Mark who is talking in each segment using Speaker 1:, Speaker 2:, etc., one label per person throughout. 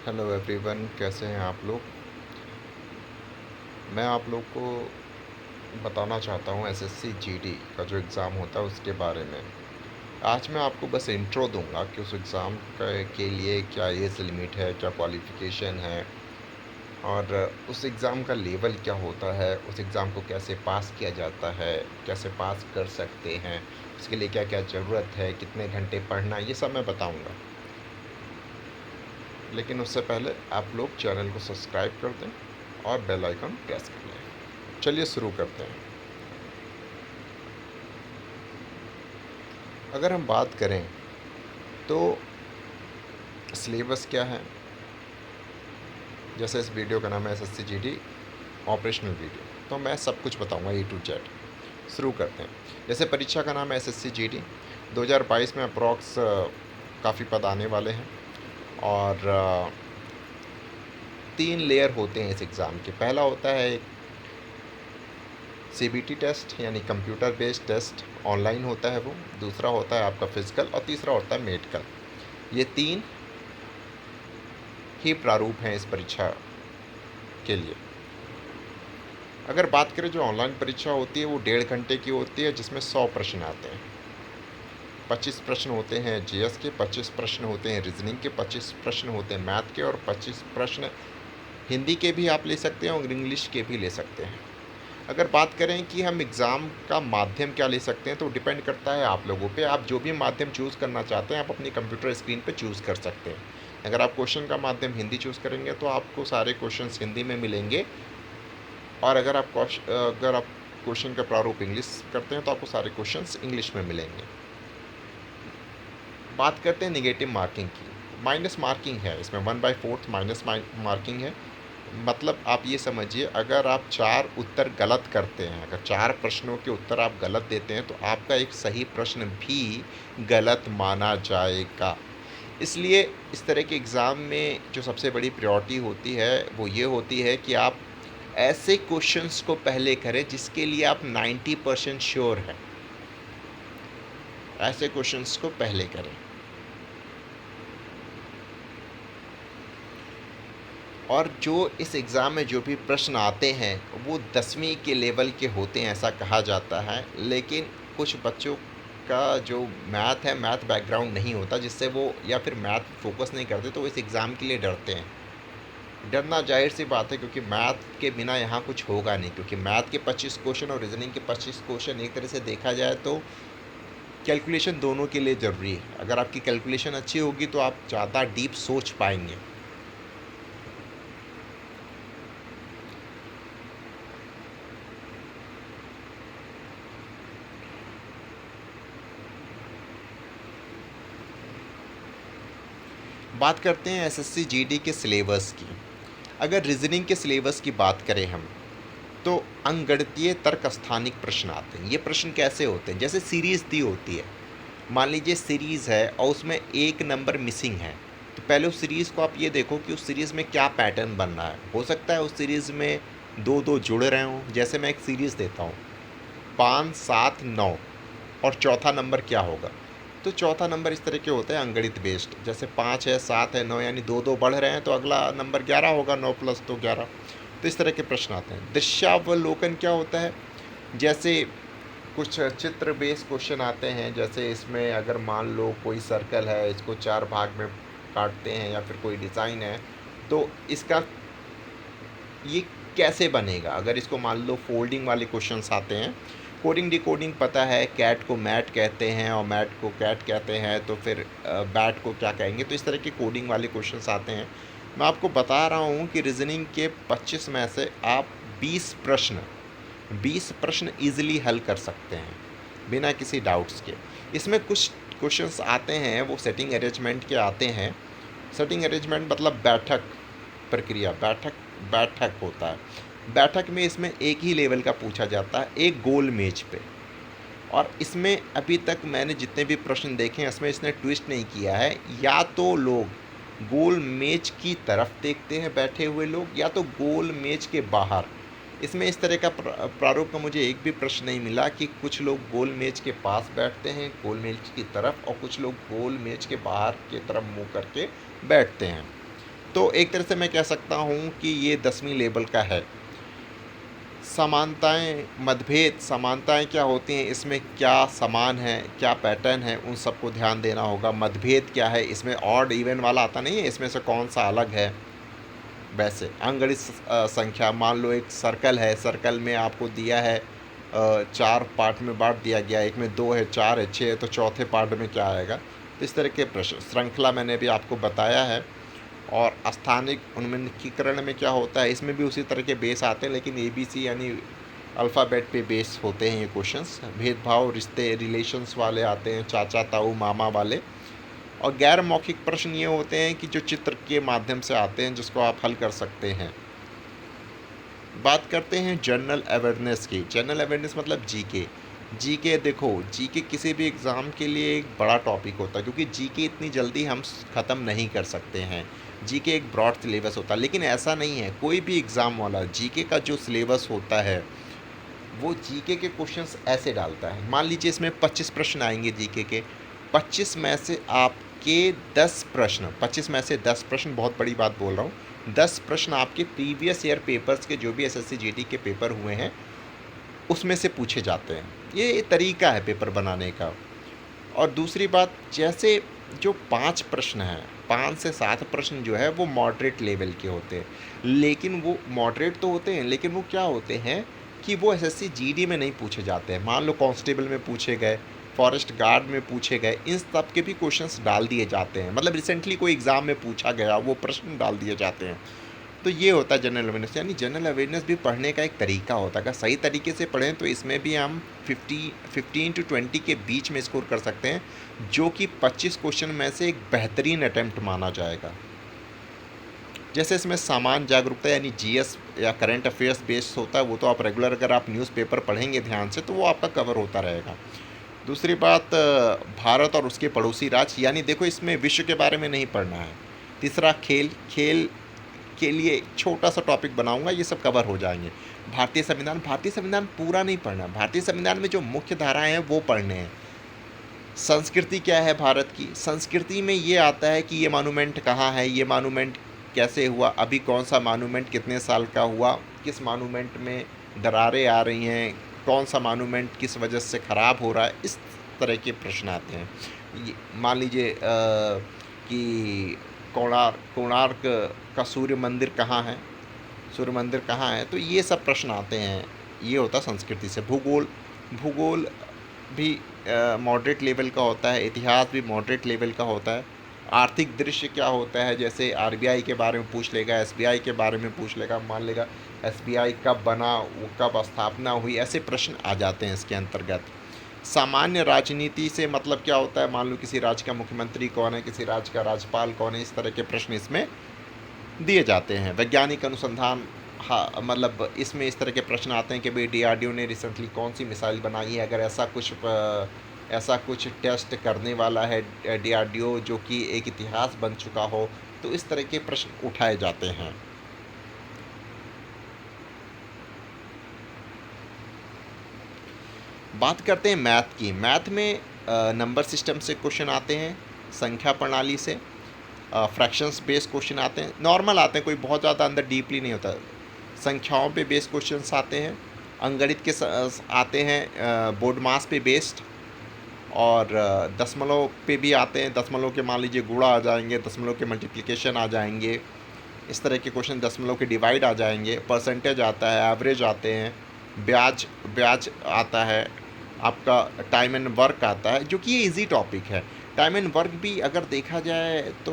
Speaker 1: Hello everyone, कैसे हैं आप लोग। मैं आप लोग को बताना चाहता हूँ एसएससी जीडी का जो एग्ज़ाम होता है उसके बारे में। आज मैं आपको बस इंट्रो दूंगा कि उस एग्ज़ाम के लिए क्या एज लिमिट है, क्या क्वालिफ़िकेशन है और उस एग्ज़ाम का लेवल क्या होता है, उस एग्ज़ाम को कैसे पास किया जाता है, कैसे पास कर सकते हैं, उसके लिए क्या क्या ज़रूरत है, कितने घंटे पढ़ना, ये सब मैं बताऊँगा। लेकिन उससे पहले आप लोग चैनल को सब्सक्राइब कर दें और बेल आइकन प्रेस कर लें। चलिए शुरू करते हैं। अगर हम बात करें तो सिलेबस क्या है, जैसे इस वीडियो का नाम है एसएससी जीडी ऑपरेशनल वीडियो, तो मैं सब कुछ बताऊंगा ए टू जेड। शुरू करते हैं। जैसे परीक्षा का नाम है एसएससी जीडी 2022 में अप्रॉक्स काफ़ी पद आने वाले हैं और 3 लेयर होते हैं इस एग्ज़ाम के। पहला होता है एक सीबीटी टेस्ट यानी कंप्यूटर बेस्ड टेस्ट, ऑनलाइन होता है वो। दूसरा होता है आपका फिजिकल और तीसरा होता है मेडिकल। ये 3 ही प्रारूप हैं इस परीक्षा के लिए। अगर बात करें जो ऑनलाइन परीक्षा होती है वो 1.5 घंटे की होती है, जिसमें 100 प्रश्न आते हैं। 25 प्रश्न होते हैं जीएस के, 25 प्रश्न होते हैं रीजनिंग के, 25 प्रश्न होते हैं मैथ के और 25 प्रश्न हिंदी के भी आप ले सकते हैं और इंग्लिश के भी ले सकते हैं। अगर बात करें कि हम एग्ज़ाम का माध्यम क्या ले सकते हैं, तो डिपेंड करता है आप लोगों पे। आप जो भी माध्यम चूज़ करना चाहते हैं आप अपनी कंप्यूटर स्क्रीन पे चूज़ कर सकते हैं। अगर आप क्वेश्चन का माध्यम हिंदी चूज़ करेंगे तो आपको सारे क्वेश्चंस हिंदी में मिलेंगे, और अगर आप क्वेश्चन का प्रारूप इंग्लिश करते हैं तो आपको सारे क्वेश्चंस इंग्लिश में मिलेंगे। बात करते हैं निगेटिव मार्किंग की। माइनस मार्किंग है इसमें, 1/4 माइनस मार्किंग है। मतलब आप ये समझिए, अगर आप 4 उत्तर गलत करते हैं, अगर 4 प्रश्नों के उत्तर आप गलत देते हैं तो आपका एक सही प्रश्न भी गलत माना जाएगा। इसलिए इस तरह के एग्ज़ाम में जो सबसे बड़ी प्रायोरिटी होती है वो ये होती है कि आप ऐसे क्वेश्चंस को पहले करें जिसके लिए आप 90% श्योर हैं। ऐसे क्वेश्चंस को पहले करें। और जो इस एग्ज़ाम में जो भी प्रश्न आते हैं वो 10वीं के लेवल के होते हैं ऐसा कहा जाता है। लेकिन कुछ बच्चों का जो मैथ है, मैथ बैकग्राउंड नहीं होता, जिससे वो या फिर मैथ फोकस नहीं करते, तो वो इस एग्ज़ाम के लिए डरते हैं। डरना जाहिर सी बात है, क्योंकि मैथ के बिना यहाँ कुछ होगा नहीं। क्योंकि मैथ के 25 क्वेश्चन और रीजनिंग के 25 क्वेश्चन एक तरह से देखा जाए तो कैलकुलेशन दोनों के लिए ज़रूरी है। अगर आपकी कैलकुलेशन अच्छी होगी तो आप ज़्यादा डीप सोच पाएंगे। बात करते हैं एसएससी जीडी के सिलेबस की। अगर रीजनिंग के सिलेबस की बात करें हम, तो अंकगणितीय तर्क स्थानिक प्रश्न आते हैं। ये प्रश्न कैसे होते हैं, जैसे सीरीज़ दी होती है। मान लीजिए सीरीज़ है और उसमें एक नंबर मिसिंग है, तो पहले उस सीरीज़ को आप ये देखो कि उस सीरीज़ में क्या पैटर्न बन रहा है। हो सकता है उस सीरीज़ में दो दो जुड़ रहे हों। जैसे मैं एक सीरीज़ देता हूँ 5, 7, 9, और चौथा नंबर क्या होगा। तो चौथा नंबर इस तरह के होते हैं अंगणित बेस्ड। जैसे 5 है, 7 है, 9, यानी दो दो बढ़ रहे हैं तो अगला नंबर 11 होगा, 9 प्लस 2 11। तो इस तरह के प्रश्न आते हैं। दृश्यावलोकन क्या होता है, जैसे कुछ चित्र बेस्ड क्वेश्चन आते हैं। जैसे इसमें अगर मान लो कोई सर्कल है, इसको 4 भाग में काटते हैं, या फिर कोई डिज़ाइन है, तो इसका ये कैसे बनेगा। अगर इसको मान लो फोल्डिंग वाले क्वेश्चंस आते हैं। कोडिंग डिकोडिंग पता है, कैट को मैट कहते हैं और मैट को कैट कहते हैं, तो फिर बैट को क्या कहेंगे। तो इस तरह के कोडिंग वाले क्वेश्चंस आते हैं। मैं आपको बता रहा हूँ कि रीजनिंग के 25 में से आप 20 प्रश्न ईजिली हल कर सकते हैं बिना किसी डाउट्स के। इसमें कुछ क्वेश्चंस आते हैं वो सेटिंग अरेंजमेंट के आते हैं। सेटिंग अरेंजमेंट मतलब बैठक प्रक्रिया, बैठक होता है। बैठक में इसमें एक ही लेवल का पूछा जाता है, एक गोल मेज पे। और इसमें अभी तक मैंने जितने भी प्रश्न देखे हैं इसमें इसने ट्विस्ट नहीं किया है। या तो लोग गोल मेज की तरफ देखते हैं बैठे हुए लोग, या तो गोल मेज के बाहर। इसमें इस तरह का प्रारूप का मुझे एक भी प्रश्न नहीं मिला कि कुछ लोग गोल मेज के पास बैठते हैं गोल मेज की तरफ, और कुछ लोग गोल मेज के बाहर की तरफ मुँह करके बैठते हैं। तो एक तरह से मैं कह सकता हूँ कि ये 10वीं लेवल का है। समानताएँ, मतभेद, समानताएँ क्या होती हैं, इसमें क्या समान है, क्या पैटर्न है, उन सबको ध्यान देना होगा। मतभेद क्या है, इसमें ऑड इवन वाला आता नहीं है, इसमें से कौन-सा अलग है। वैसे अंगणित संख्या, मान लो एक सर्कल है, सर्कल में आपको दिया है 4 पार्ट में बाँट दिया गया है, एक में 2 है, 4 है, 6 है, तो चौथे पार्ट में क्या आएगा? तो इस तरह के प्रश्न श्रृंखला मैंने भी आपको बताया है। और स्थानिक उन्मुखीकरण में क्या होता है, इसमें भी उसी तरह के बेस आते हैं, लेकिन एबीसी यानी अल्फ़ाबेट पे बेस होते हैं ये क्वेश्चंस। भेदभाव, रिश्ते, रिलेशंस वाले आते हैं, चाचा, ताऊ, मामा वाले। और गैर मौखिक प्रश्न ये होते हैं कि जो चित्र के माध्यम से आते हैं, जिसको आप हल कर सकते हैं। बात करते हैं जनरल अवेयरनेस की। जनरल अवेयरनेस मतलब जीके। जीके देखो, जीके किसी भी एग्ज़ाम के लिए एक बड़ा टॉपिक होता है, क्योंकि जीके इतनी जल्दी हम ख़त्म नहीं कर सकते हैं। जीके एक ब्रॉड सिलेबस होता है, लेकिन ऐसा नहीं है। कोई भी एग्ज़ाम वाला जीके का जो सिलेबस होता है, वो जीके के क्वेश्चंस ऐसे डालता है। मान लीजिए इसमें 25 प्रश्न आएंगे जीके के, 25 में से आपके 10 प्रश्न, 25 में से 10 प्रश्न, बहुत बड़ी बात बोल रहा हूँ, 10 प्रश्न आपके प्रीवियस ईयर पेपर्स के, जो भी एसएससी जीडी के पेपर हुए हैं, उसमें से पूछे जाते हैं। ये तरीका है पेपर बनाने का। और दूसरी बात, जैसे जो 5 प्रश्न हैं, 5 से 7 प्रश्न जो है वो मॉडरेट लेवल के होते हैं, लेकिन वो मॉडरेट तो होते हैं, लेकिन वो क्या होते हैं कि वो एसएससी जीडी में नहीं पूछे जाते हैं। मान लो कांस्टेबल में पूछे गए, फॉरेस्ट गार्ड में पूछे गए, इन सब के भी क्वेश्चंस डाल दिए जाते हैं। मतलब रिसेंटली कोई एग्ज़ाम में पूछा गया, वो प्रश्न डाल दिए जाते हैं। तो ये होता है जनरल अवेयरनेस। यानी जनरल अवेयरनेस भी पढ़ने का एक तरीका होता है। अगर सही तरीके से पढ़ें तो इसमें भी हम 15 to 20 के बीच में स्कोर कर सकते हैं, जो कि 25 क्वेश्चन में से एक बेहतरीन अटैम्प्ट माना जाएगा। जैसे इसमें सामान्य जागरूकता यानी जीएस या करंट अफेयर्स बेस्ड होता है, वो तो आप रेगुलर अगर आप न्यूज़पेपर पढ़ेंगे ध्यान से तो वो आपका कवर होता रहेगा। दूसरी बात, भारत और उसके पड़ोसी राज्य, यानी देखो इसमें विश्व के बारे में नहीं पढ़ना है। तीसरा, खेल, खेल के लिए छोटा सा टॉपिक बनाऊंगा, ये सब कवर हो जाएंगे। भारतीय संविधान, भारतीय संविधान पूरा नहीं पढ़ना, भारतीय संविधान में जो मुख्य धाराएं हैं वो पढ़ने हैं। संस्कृति क्या है भारत की, संस्कृति में ये आता है कि ये मॉन्यूमेंट कहाँ है, ये मॉन्यूमेंट कैसे हुआ, अभी कौन सा मॉन्यूमेंट कितने साल का हुआ, किस मॉन्यूमेंट में दरारें आ रही हैं, कौन सा मॉन्यूमेंट किस वजह से ख़राब हो रहा है, इस तरह के प्रश्न आते हैं। मान लीजिए कि कोणार्क का सूर्य मंदिर कहाँ है, सूर्य मंदिर कहाँ है, तो ये सब प्रश्न आते हैं। ये होता है संस्कृति से। भूगोल, भूगोल भी मॉडरेट लेवल का होता है, इतिहास भी मॉडरेट लेवल का होता है। आर्थिक दृश्य क्या होता है, जैसे आरबीआई के बारे में पूछ लेगा, एसबीआई के बारे में पूछ लेगा, मान लेगा एसबीआई कब बना, वो कब स्थापना हुई, ऐसे प्रश्न आ जाते हैं इसके अंतर्गत। सामान्य राजनीति से मतलब क्या होता है, मान लो किसी राज्य का मुख्यमंत्री कौन है, किसी राज्य का राज्यपाल कौन है, इस तरह के प्रश्न इसमें दिए जाते हैं। वैज्ञानिक अनुसंधान, हाँ मतलब इसमें इस तरह के प्रश्न आते हैं कि भाई डीआरडीओ ने रिसेंटली कौन सी मिसाइल बनाई है, अगर ऐसा कुछ टेस्ट करने वाला है डीआरडीओ जो कि एक इतिहास बन चुका हो, तो इस तरह के प्रश्न उठाए जाते हैं। बात करते हैं मैथ की। मैथ में नंबर सिस्टम से क्वेश्चन आते हैं, संख्या प्रणाली से, फ्रैक्शंस बेस्ड क्वेश्चन आते हैं, नॉर्मल आते हैं, कोई बहुत ज़्यादा अंदर डीपली नहीं होता। संख्याओं पे बेस्ड क्वेश्चंस आते हैं, अंगणित के आते हैं, बोर्ड मास पे बेस्ड, और दशमलव पे भी आते हैं। दशमलव के मान लीजिए गुणा आ जाएंगे, दशमलव के मल्टीप्लिकेशन आ जाएंगे, इस तरह के क्वेश्चन, दशमलव के डिवाइड आ जाएंगे, परसेंटेज आता है, एवरेज आते हैं, ब्याज ब्याज आता है, आपका टाइम एंड वर्क आता है, जो कि ये इजी टॉपिक है। टाइम एंड वर्क भी अगर देखा जाए तो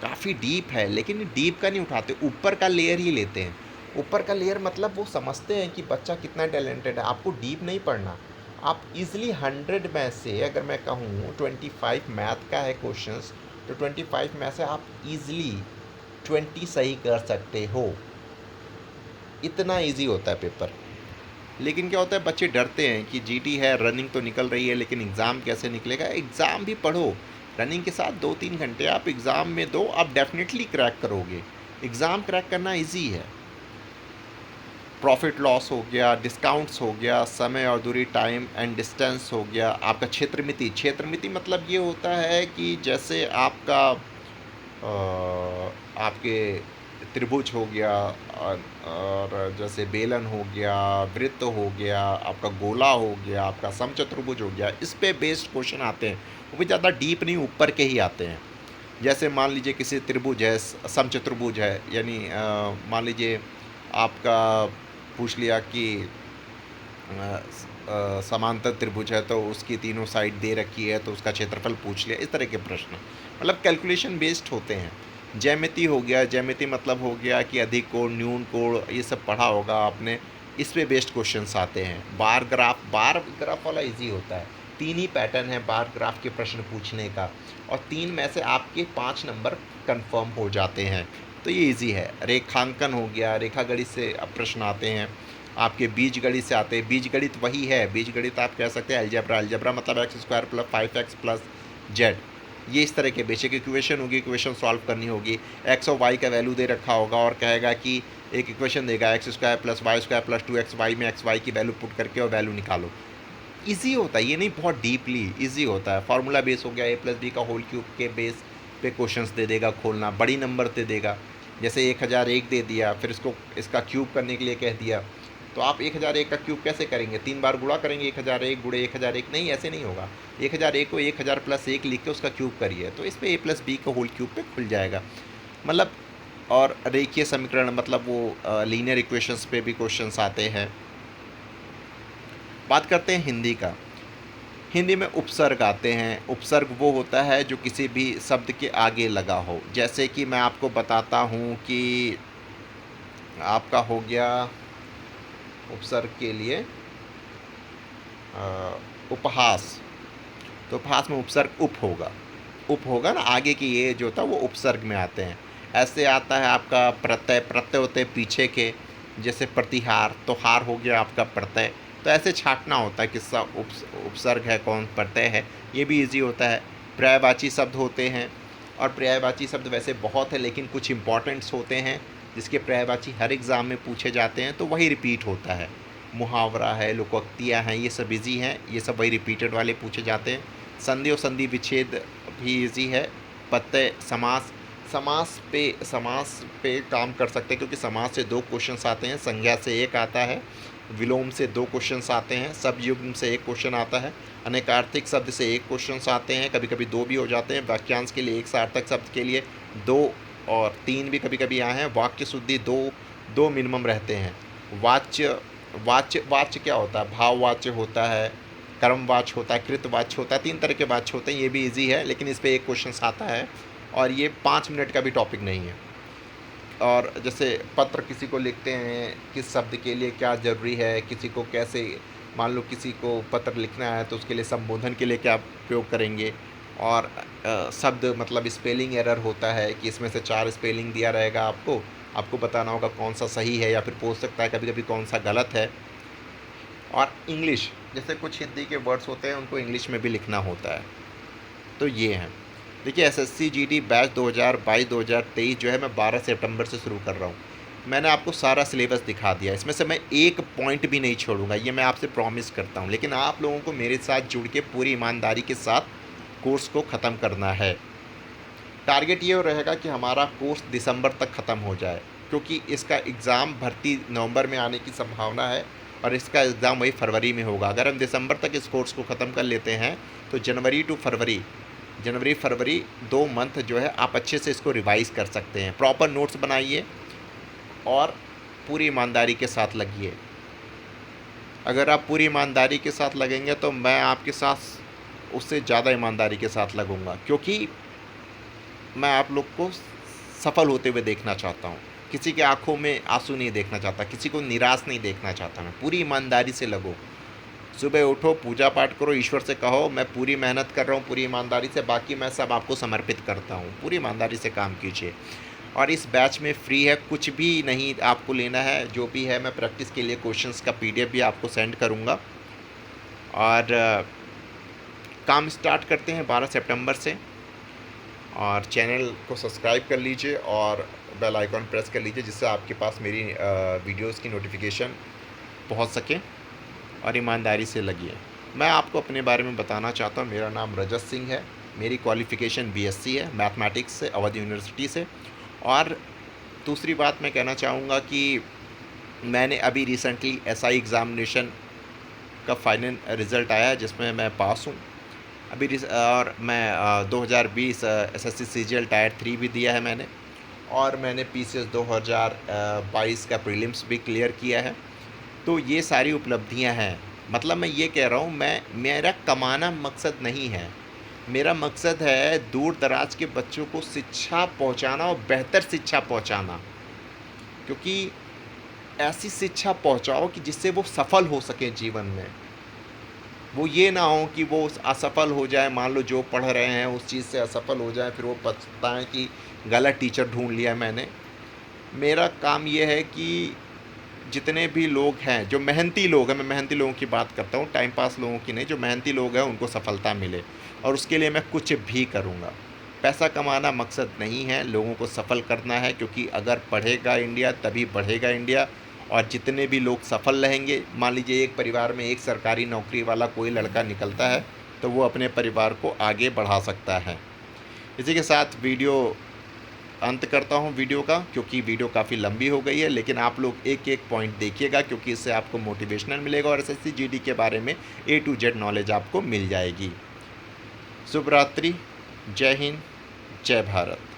Speaker 1: काफ़ी डीप है, लेकिन डीप का नहीं उठाते, ऊपर का लेयर ही लेते हैं। ऊपर का लेयर मतलब वो समझते हैं कि बच्चा कितना टैलेंटेड है, आपको डीप नहीं पढ़ना। आप इजीली 100 में से, अगर मैं कहूँ 25 मैथ का है क्वेश्चंस, तो 25 में से आप इजीली 20 सही कर सकते हो, इतना इजी होता है पेपर। लेकिन क्या होता है, बच्चे डरते हैं कि जीटी है, रनिंग तो निकल रही है, लेकिन एग्ज़ाम कैसे निकलेगा। एग्ज़ाम भी पढ़ो, रनिंग के साथ 2-3 घंटे आप एग्ज़ाम में दो, आप डेफिनेटली क्रैक करोगे। एग्ज़ाम क्रैक करना इजी है। प्रॉफिट लॉस हो गया, डिस्काउंट्स हो गया, समय और दूरी, टाइम एंड डिस्टेंस हो गया, आपका क्षेत्र मिति। क्षेत्र मिति मतलब ये होता है कि जैसे आपका आपके त्रिभुज हो गया, और जैसे बेलन हो गया, वृत्त हो गया, आपका गोला हो गया, आपका समचतुर्भुज हो गया, इस पे बेस्ड क्वेश्चन आते हैं। वो भी ज़्यादा डीप नहीं, ऊपर के ही आते हैं। जैसे मान लीजिए किसी त्रिभुज है, समचतुर्भुज है, यानी मान लीजिए आपका पूछ लिया कि समांतर त्रिभुज है तो उसकी तीनों साइड दे रखी है तो उसका क्षेत्रफल पूछ लिया, इस तरह के प्रश्न मतलब कैलकुलेशन बेस्ड होते हैं। ज्यामिति हो गया, ज्यामिति मतलब हो गया कि अधिक कोण, न्यून कोण, ये सब पढ़ा होगा आपने, इस पे बेस्ड क्वेश्चंस आते हैं। बार ग्राफ वाला इजी होता है, 3 ही पैटर्न है बार ग्राफ के प्रश्न पूछने का, और 3 में से आपके 5 नंबर कंफर्म हो जाते हैं, तो ये इजी है। रेखांकन हो गया, रेखा गणित से अब प्रश्न आते हैं, आपके बीज गणित से आते हैं। बीज गणित वही है, बीज गणित आप कह सकते हैं अलजेब्रा, अलजेब्रा मतलब x square plus 5x plus Z, ये इस तरह के बेसिक इक्वेशन होगी, इक्वेशन सॉल्व करनी होगी। एक्स और वाई का वैल्यू दे रखा होगा और कहेगा कि एक इक्वेशन देगा X square plus Y square plus 2x, Y में एक्स वाई की वैल्यू पुट करके और वैल्यू निकालो। ईजी होता है, ये नहीं बहुत डीपली ईजी होता है। फार्मूला बेस हो गया, ए प्लस बी का होल क्यूब के बेस पे क्वेश्चंस दे देगा खोलना, बड़ी नंबर दे देगा, जैसे 1001 दे दिया, फिर इसका क्यूब करने के लिए कह दिया, तो आप 1001 का क्यूब कैसे करेंगे? 3 बार गुणा करेंगे, 1001 गुणे 1001, नहीं ऐसे नहीं होगा। 1001 को 1000 प्लस 1 लिख के उसका क्यूब करिए, तो इस पर ए प्लस बी का होल क्यूब पे खुल जाएगा मतलब। और रेखीय समीकरण मतलब वो लीनियर इक्वेशंस पे भी क्वेश्चंस आते हैं। बात करते हैं हिंदी का। हिंदी में उपसर्ग आते हैं। उपसर्ग वो होता है जो किसी भी शब्द के आगे लगा हो, जैसे कि मैं आपको बताता हूँ कि आपका हो गया उपसर्ग के लिए उपहास, तो उपहास में उपसर्ग उप होगा ना, आगे की ये जो था वो उपसर्ग में आते हैं। ऐसे आता है आपका प्रत्यय, प्रत्यय होते हैं पीछे के, जैसे प्रतिहार, तो हार हो गया आपका प्रत्यय, तो ऐसे छांटना होता है किसका उपसर्ग है, कौन प्रत्यय है, ये भी इजी होता है। पर्यायवाची शब्द होते हैं, और पर्यायवाची शब्द वैसे बहुत है लेकिन कुछ इंपॉर्टेंट्स होते हैं जिसके पर्यायवाची हर एग्ज़ाम में पूछे जाते हैं, तो वही रिपीट होता है। मुहावरा है, लोकोक्तियाँ हैं, ये सब इजी हैं, ये सब वही रिपीटेड वाले पूछे जाते हैं। संधि और संधि विच्छेद भी इजी है। प्रत्यय, समास पे काम कर सकते हैं, क्योंकि समास से 2 क्वेश्चंस आते हैं, संज्ञा से 1 आता है, विलोम से 2 क्वेश्चंस आते हैं, सबयुग्म से 1 क्वेश्चन आता है, अनेकार्थिक शब्द से 1 क्वेश्चंस आते हैं, कभी कभी 2 भी हो जाते हैं। वाक्यांश के लिए 1 सार्थक शब्द के लिए 2 और 3 भी कभी कभी आए हैं। वाक्य शुद्धि 2 मिनिमम रहते हैं। वाच्य क्या होता है? भाववाच्य होता है, कर्मवाच्य होता है, कृतवाच्य होता है, 3 तरह के वाच्य होते हैं। ये भी इजी है, लेकिन इस पर 1 क्वेश्चन आता है और ये 5 मिनट का भी टॉपिक नहीं है। और जैसे पत्र किसी को लिखते हैं, किस शब्द के लिए क्या ज़रूरी है, किसी को कैसे, मान लो किसी को पत्र लिखना है तो उसके लिए संबोधन के लिए क्या प्रयोग करेंगे, और शब्द मतलब स्पेलिंग एरर होता है कि इसमें से 4 स्पेलिंग दिया रहेगा, आपको बताना होगा कौन सा सही है, या फिर पूछ सकता है कभी कभी कौन सा गलत है। और इंग्लिश, जैसे कुछ हिंदी के वर्ड्स होते हैं उनको इंग्लिश में भी लिखना होता है। तो ये हैं। देखिए एसएससी जीडी बैच 2022-2023 जो है मैं 12 सितंबर से शुरू कर रहा हूँ। मैंने आपको सारा सिलेबस दिखा दिया, इसमें से मैं एक पॉइंट भी नहीं छोड़ूंगा, ये मैं आपसे प्रॉमिस करता हूँ। लेकिन आप लोगों को मेरे साथ जुड़ के पूरी ईमानदारी के साथ कोर्स को ख़त्म करना है। टारगेट ये रहेगा कि हमारा कोर्स दिसंबर तक ख़त्म हो जाए, क्योंकि इसका एग्ज़ाम भर्ती नवंबर में आने की संभावना है और इसका एग्ज़ाम वही फरवरी में होगा। अगर हम दिसंबर तक इस कोर्स को ख़त्म कर लेते हैं तो जनवरी फरवरी 2 मंथ जो है आप अच्छे से इसको रिवाइज़ कर सकते हैं। प्रॉपर नोट्स बनाइए और पूरी ईमानदारी के साथ लगिए। अगर आप पूरी ईमानदारी के साथ लगेंगे तो मैं आपके साथ उससे ज़्यादा ईमानदारी के साथ लगूंगा, क्योंकि मैं आप लोग को सफल होते हुए देखना चाहता हूँ। किसी के आंखों में आंसू नहीं देखना चाहता, किसी को निराश नहीं देखना चाहता। मैं पूरी ईमानदारी से लगो, सुबह उठो, पूजा पाठ करो, ईश्वर से कहो मैं पूरी मेहनत कर रहा हूँ पूरी ईमानदारी से, बाकी मैं सब आपको समर्पित करता हूँ। पूरी ईमानदारी से काम कीजिए। और इस बैच में फ्री है, कुछ भी नहीं आपको लेना है। जो भी है मैं प्रैक्टिस के लिए क्वेश्चंस का PDF भी आपको सेंड करूँगा। और काम स्टार्ट करते हैं 12 सितंबर से। और चैनल को सब्सक्राइब कर लीजिए और बेल आइकॉन प्रेस कर लीजिए, जिससे आपके पास मेरी वीडियोस की नोटिफिकेशन पहुंच सके। और ईमानदारी से लगिए। मैं आपको अपने बारे में बताना चाहता हूं। मेरा नाम रजत सिंह है, मेरी क्वालिफ़िकेशन BSc है मैथमेटिक्स से, अवध यूनिवर्सिटी से। और दूसरी बात मैं कहना चाहूँगा कि मैंने अभी रिसेंटली एसआई एग्ज़ामिनेशन का फाइनल रिज़ल्ट आया है जिसमें मैं पास हूँ। अभी और मैं 2020 एसएससी सीजीएल टायर 3 भी दिया है मैंने, और मैंने पीसीएस 2022 का प्रीलिम्स भी क्लियर किया है। तो ये सारी उपलब्धियां हैं। मतलब मैं ये कह रहा हूँ, मेरा कमाना मकसद नहीं है। मेरा मकसद है दूर दराज के बच्चों को शिक्षा पहुँचाना और बेहतर शिक्षा पहुँचाना, क्योंकि ऐसी शिक्षा पहुँचाओ कि जिससे वो सफल हो सकें जीवन में। वो ये ना हो कि वो असफल हो जाए, मान लो जो पढ़ रहे हैं उस चीज़ से असफल हो जाए, फिर वो पछताएं कि गलत टीचर ढूंढ लिया मैंने। मेरा काम ये है कि जितने भी लोग हैं, जो मेहनती लोग हैं, मैं मेहनती लोगों की बात करता हूँ, टाइम पास लोगों की नहीं, जो मेहनती लोग हैं उनको सफलता मिले, और उसके लिए मैं कुछ भी करूँगा। पैसा कमाना मकसद नहीं है, लोगों को सफल करना है, क्योंकि अगर पढ़ेगा इंडिया तभी बढ़ेगा इंडिया। और जितने भी लोग सफल रहेंगे, मान लीजिए एक परिवार में एक सरकारी नौकरी वाला कोई लड़का निकलता है तो वो अपने परिवार को आगे बढ़ा सकता है। इसी के साथ अंत करता हूँ वीडियो का, क्योंकि वीडियो काफ़ी लंबी हो गई है, लेकिन आप लोग एक एक पॉइंट देखिएगा, क्योंकि इससे आपको मोटिवेशनल मिलेगा और एसएससी जीडी के बारे में A to Z नॉलेज आपको मिल जाएगी। शुभ रात्रि, जय हिंद, जय भारत।